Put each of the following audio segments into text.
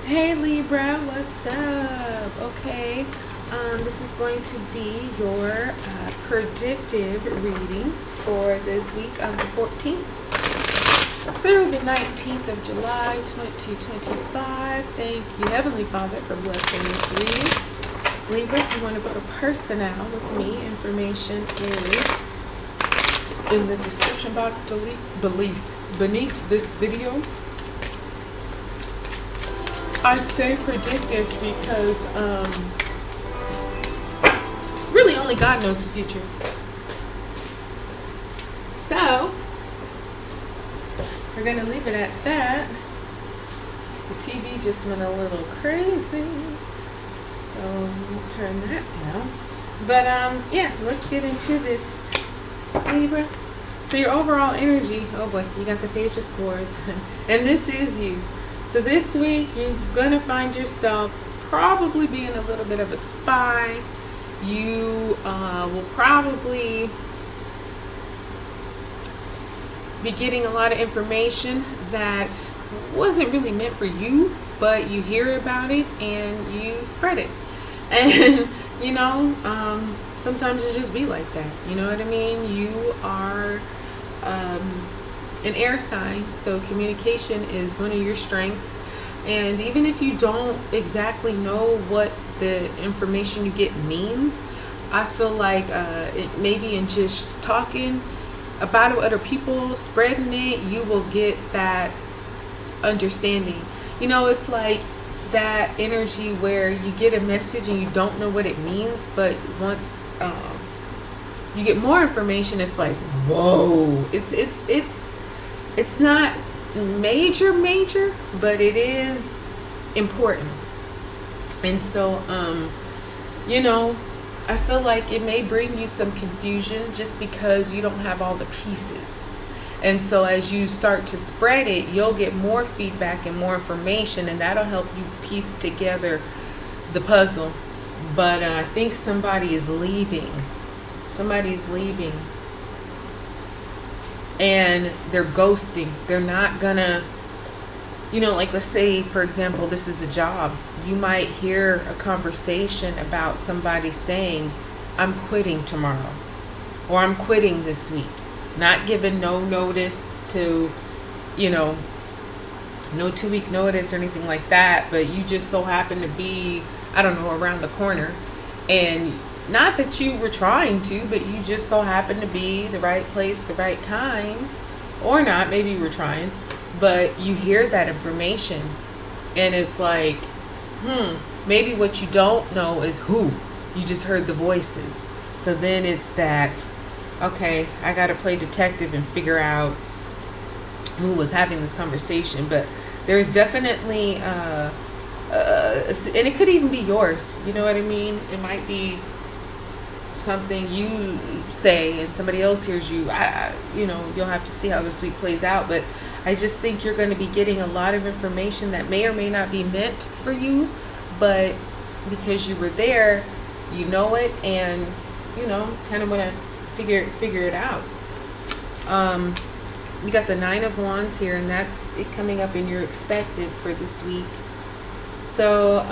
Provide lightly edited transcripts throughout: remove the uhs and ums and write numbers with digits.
Hey Libra, what's up? Okay, this is going to be your predictive reading for this week on the 14th through the 19th of July 2025. Thank you, Heavenly Father, for blessing this reading. Libra, if you want to book a personnel with me, information is in the description box beneath this video. I say predictive because really only God knows the future. So we're gonna leave it at that. The TV just went a little crazy, so we'll turn that down. But yeah, let's get into this, Libra. So your overall energy, oh boy, you got the Page of Swords, and this is you. So this week, you're going to find yourself probably being a little bit of a spy. You will probably be getting a lot of information that wasn't really meant for you, but you hear about it and you spread it. And, you know, sometimes it just be like that. You know what I mean? You are an air sign, so communication is one of your strengths, and even if you don't exactly know what the information you get means, I feel like it maybe in just talking about it with other people, spreading it, you will get that understanding. You know, it's like that energy where you get a message and you don't know what it means, but once you get more information, it's like, whoa, it's not major, but it is important. And so, you know, I feel like it may bring you some confusion just because you don't have all the pieces. And so as you start to spread it, you'll get more feedback and more information, and that'll help you piece together the puzzle. But I think somebody is leaving. Somebody's leaving. And they're ghosting. They're not gonna, you know, like let's say, for example, this is a job. You might hear a conversation about somebody saying, I'm quitting tomorrow, or I'm quitting this week. Not giving no notice to, you know, no 2-week notice or anything like that, but you just so happen to be, I don't know, around the corner. And not that you were trying to, but you just so happened to be the right place, the right time, or not. Maybe you were trying, but you hear that information, and it's like, maybe what you don't know is who. You just heard the voices. So then it's that, okay, I got to play detective and figure out who was having this conversation. But there's definitely, and it could even be yours. You know what I mean? It might be something you say and somebody else hears you. You know, you'll have to see how this week plays out, but I just think you're going to be getting a lot of information that may or may not be meant for you, but because you were there, you know it, and you know, kind of want to figure it out. We got the 9 of Wands here, and that's it coming up in your expected for this week. So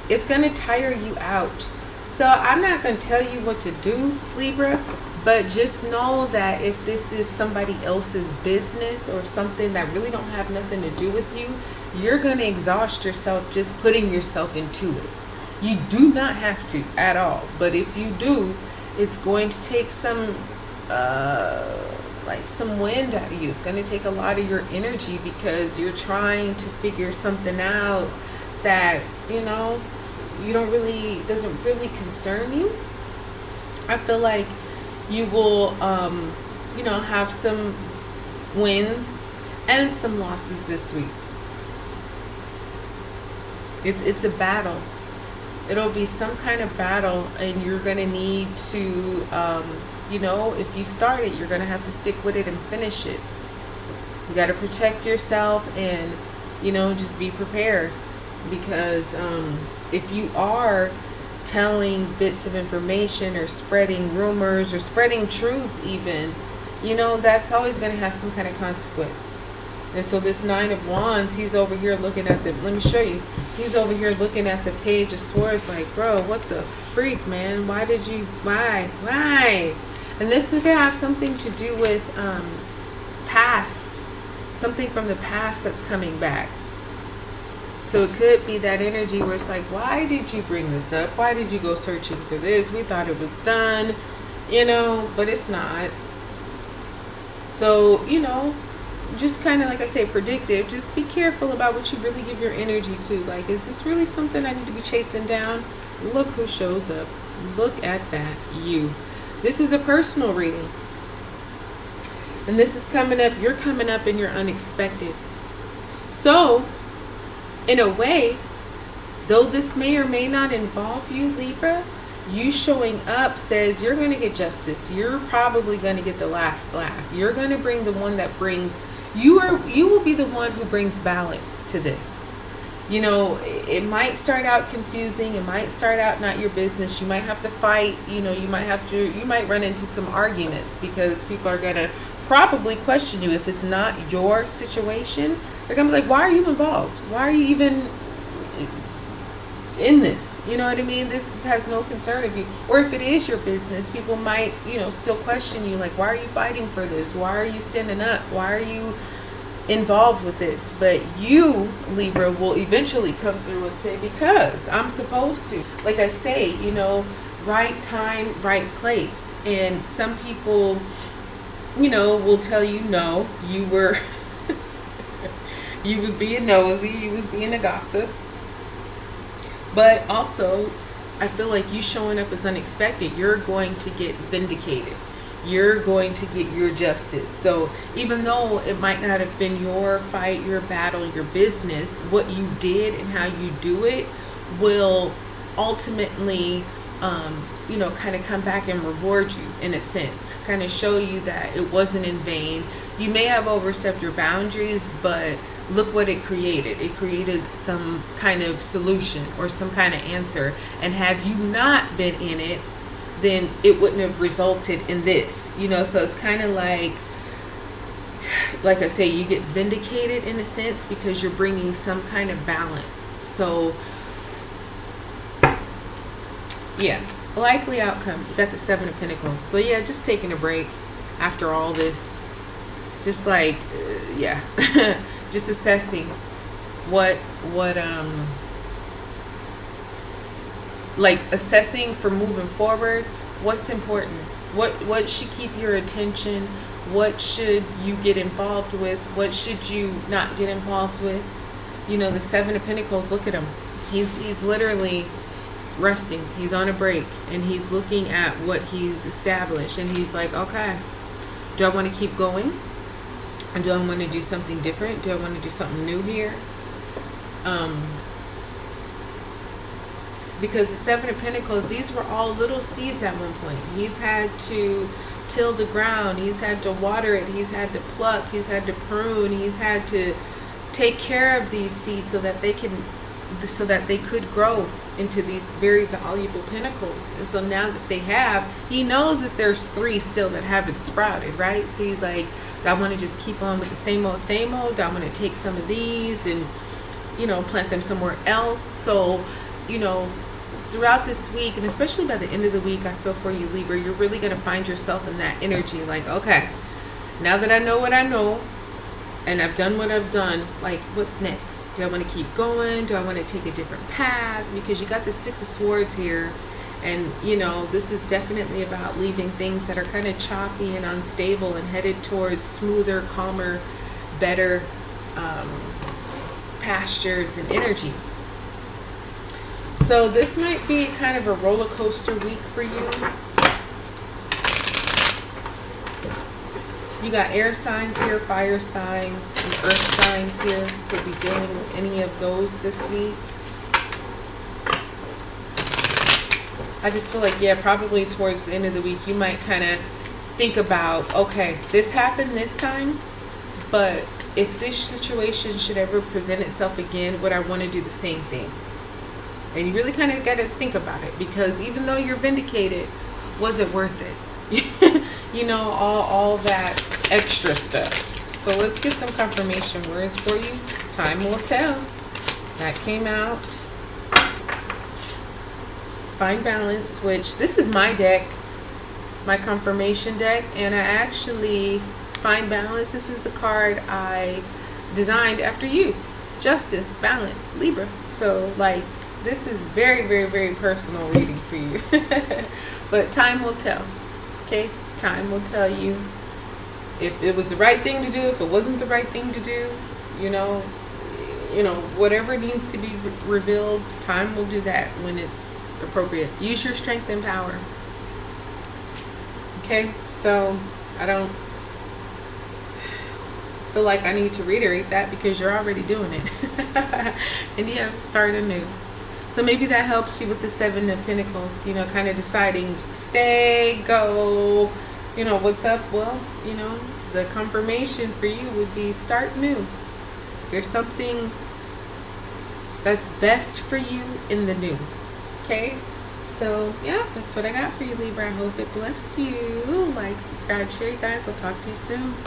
it's going to tire you out. So I'm not going to tell you what to do, Libra, but just know that if this is somebody else's business or something that really don't have nothing to do with you, you're going to exhaust yourself just putting yourself into it. You do not have to at all, but if you do, it's going to take some some wind out of you. It's going to take a lot of your energy because you're trying to figure something out that, you know, doesn't really concern you. I feel like you will, you know, have some wins and some losses this week. It's a battle. It'll be some kind of battle, and you're going to need to, you know, if you start it, you're going to have to stick with it and finish it. You got to protect yourself and, you know, just be prepared. Because if you are telling bits of information or spreading rumors or spreading truths even, you know, that's always going to have some kind of consequence. And so this Nine of Wands, he's over here looking at the, let me show you. He's over here looking at the Page of Swords like, bro, what the freak, man? Why? And this is going to have something to do with past, something from the past that's coming back. So it could be that energy where it's like, why did you bring this up? Why did you go searching for this? We thought it was done, you know, but it's not. So, you know, just kind of, like I say, predictive. Just be careful about what you really give your energy to. Like, is this really something I need to be chasing down? Look who shows up. Look at that. You. This is a personal reading. And this is coming up. You're coming up and you're unexpected. So, in a way, though this may or may not involve you, Libra, you showing up says you're going to get justice. You're probably going to get the last laugh. You're going to bring the one that brings, you will be the one who brings balance to this. You know, it might start out confusing. It might start out not your business. You might have to fight. You know, you might run into some arguments because people are going to probably question you. If it's not your situation, they're going to be like, why are you involved? Why are you even in this? You know what I mean? This has no concern of you. Or if it is your business, people might, you know, still question you, like, why are you fighting for this? Why are you standing up? Why are you involved with this? But you, Libra, will eventually come through and say, because I'm supposed to. Like I say, you know, right time, right place. And some people, you know, will tell you, no, you were you was being nosy, you was being a gossip. But also, I feel like you showing up is unexpected. You're going to get vindicated. You're going to get your justice. So even though it might not have been your fight, your battle, your business, what you did and how you do it will ultimately, you know, kind of come back and reward you in a sense. Kind of show you that it wasn't in vain. You may have overstepped your boundaries, but look what it created. It created some kind of solution or some kind of answer. And had you not been in it, then it wouldn't have resulted in this. You know, so it's kind of like I say, you get vindicated in a sense because you're bringing some kind of balance. So, yeah, likely outcome. You got the Seven of Pentacles. So, yeah, just taking a break after all this. Just like, yeah. Just assessing like assessing for moving forward. What's important? What should keep your attention? What should you get involved with? What should you not get involved with? You know, the Seven of Pentacles, look at him. He's literally resting. He's on a break and he's looking at what he's established and he's like, okay, do I want to keep going? And do I want to do something different? Do I want to do something new here? Because the Seven of Pentacles, these were all little seeds at one point. He's had to till the ground. He's had to water it. He's had to pluck. He's had to prune. He's had to take care of these seeds so that they could grow into these very valuable pentacles. And so now that they have, he knows that there's 3 still that haven't sprouted, right? So he's like, do I want to just keep on with the same old? Do I want to take some of these and, you know, plant them somewhere else? So, you know, throughout this week, and especially by the end of the week, I feel for you, Libra, you're really going to find yourself in that energy. Like, okay, now that I know what I know, and I've done what I've done, like, what's next? Do I want to keep going? Do I want to take a different path? Because you got the Six of Swords here. And, you know, this is definitely about leaving things that are kind of choppy and unstable and headed towards smoother, calmer, better pastures and energy. So this might be kind of a roller coaster week for you. You got air signs here, fire signs, and earth signs here. Could be dealing with any of those this week. I just feel like, yeah, probably towards the end of the week, you might kind of think about, okay, this happened this time, but if this situation should ever present itself again, would I want to do the same thing? And you really kind of got to think about it, because even though you're vindicated, was it worth it? You know, all that extra stuff. So let's get some confirmation words for you. Time will tell. That came out. Find balance, which this is my deck, my confirmation deck, and I actually find balance. This is the card I designed after you. Justice, balance, Libra. So like this is very, very, very personal reading for you. But time will tell. Okay? Time will tell you if it was the right thing to do, if it wasn't the right thing to do, you know, whatever needs to be revealed, time will do that when it's appropriate. Use your strength and power. Okay? So I don't feel like I need to reiterate that because you're already doing it. And you have to start anew. So maybe that helps you with the Seven of Pentacles, kind of deciding stay, go, what's up. Well, the confirmation for you would be start new. There's something that's best for you in the new. Okay? So, yeah, that's what I got for you, Libra. I hope it blessed you. Like, subscribe, share, you guys. I'll talk to you soon.